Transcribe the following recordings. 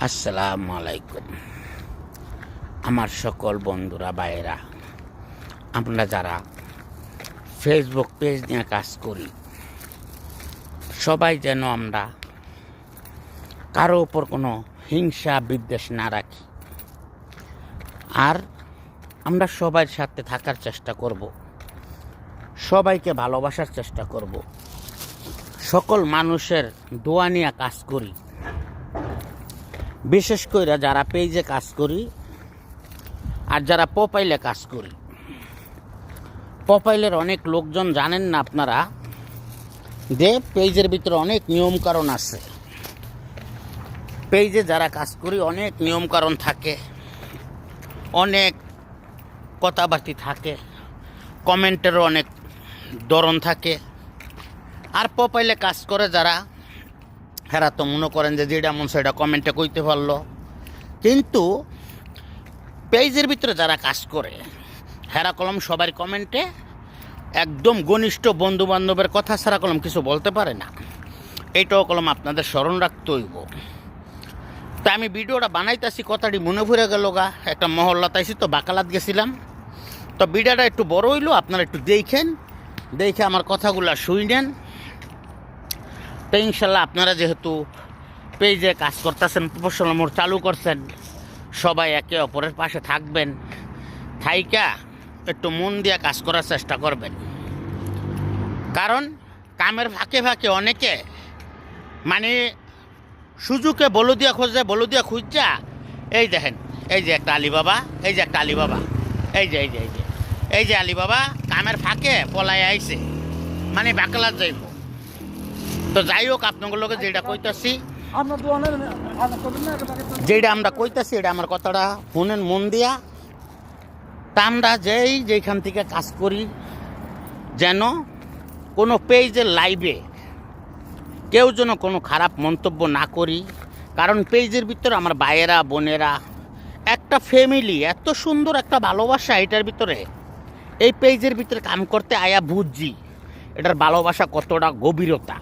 আসসালামু আলাইকুম আমার সকল বন্ধুরা ভাইয়েরা, আমরা যারা ফেসবুক পেজ নিয়ে কাজ করি সবাই যেন আমরা কারো উপর কোনো হিংসা বিদ্বেষ না রাখি, আর আমরা সবার সাথে থাকার চেষ্টা করব, সবাইকে ভালোবাসার চেষ্টা করব, সকল মানুষের দোয়া নিয়ে কাজ করি। বিশেষ করে যারা পেজে কাজ করি আর যারা প্রোফাইলে কাজ করি, প্রোফাইলের অনেক লোকজন জানেন না আপনারা যে পেজের ভিতরে অনেক নিয়মকানুন আছে। পেজে যারা কাজ করি অনেক নিয়মকানুন থাকে, অনেক কথাবার্তি থাকে, কমেন্টেরও অনেক ধরন থাকে। আর প্রোফাইলে কাজ করে যারা, হেরা তো মনে করেন যে যেটা মন সেটা কমেন্টে কইতে পারলো, কিন্তু পেজের ভিতরে যারা কাজ করে হেরা কলম সবার কমেন্টে একদম ঘনিষ্ঠ বন্ধু বান্ধবের কথা ছাড়া কলম কিছু বলতে পারে না। এইটাও কলম আপনাদের স্মরণ রাখতে হইব। তা আমি ভিডিওটা বানাইতেছি, কথাটি মনে ভরে গেল গা, একটা মহল্লাতে আইসি তো বাকালাত গেছিলাম, তো ভিডিওটা একটু বড় হইলো, আপনারা একটু দেখে আমার কথাগুলো শুনেন। তো ইনশাল্লাহ আপনারা যেহেতু পেজে কাজ করতেছেন, প্রফেশনাল মোড চালু করছেন, সবাই একে অপরের পাশে থাকবেন, থাইকা একটু মন দিয়ে কাজ করার চেষ্টা করবেন। কারণ কামের ফাঁকে ফাঁকে অনেকে মানে সুযোগে বলদিয়া খোঁজে, বলদিয়া খুঁজা, এই দেখেন এই যে একটা আলিবাবা, এই যে একটা আলিবাবা, এই যে এই যে এই যে এই যে আলিবাবা কামের ফাঁকে পলাই আইছে, মানে বাকালাত যাইব। তো যাই হোক, আপনাগুলোকে যেটা কইতাছি, যেটা আমরা কইতাছি এটা আমার কথাটা শুনেন মন দিয়া। তা আমরা যেইখান থেকে কাজ করি যেন কোনো পেজের লাইভে কেউ যেন কোনো খারাপ মন্তব্য না করি। কারণ পেজের ভিতরে আমার ভাইয়েরা বোনেরা একটা ফ্যামিলি, এত সুন্দর একটা ভালোবাসা এটার ভিতরে। এই পেজের ভিতরে কাম করতে আয়া বুঝছি এটার ভালোবাসা কতটা গভীরতা।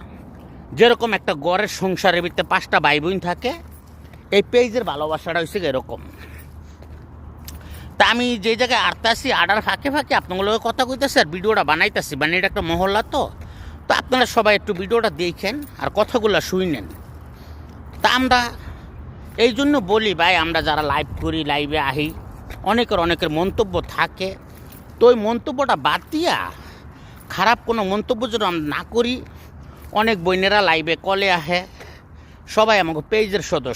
যেরকম একটা গড়ের সংসারের ভিতরে 5টা ভাই বোন থাকে, এই পেজের ভালোবাসাটা হচ্ছে এরকম। তা আমি যে জায়গায় আড়তাছি, আড়ার ফাঁকে ফাঁকে আপনাগুলোকে কথা কইতেছি আর ভিডিওটা বানাইতেছি, মানে এটা একটা মহল্লা তো আপনারা সবাই একটু ভিডিওটা দেখেন আর কথাগুলো শুনেন। তা আমরা এই জন্য বলি ভাই, আমরা যারা লাইভ করি, লাইভে আহি, অনেকের মন্তব্য থাকে, তো ওই মন্তব্যটা বাদ দিয়া খারাপ কোনো মন্তব্য যেন আমরা না করি। অনেক বোনেরা লাইভে কলে আহে, সবাই আমাকে পেজের সদস্য।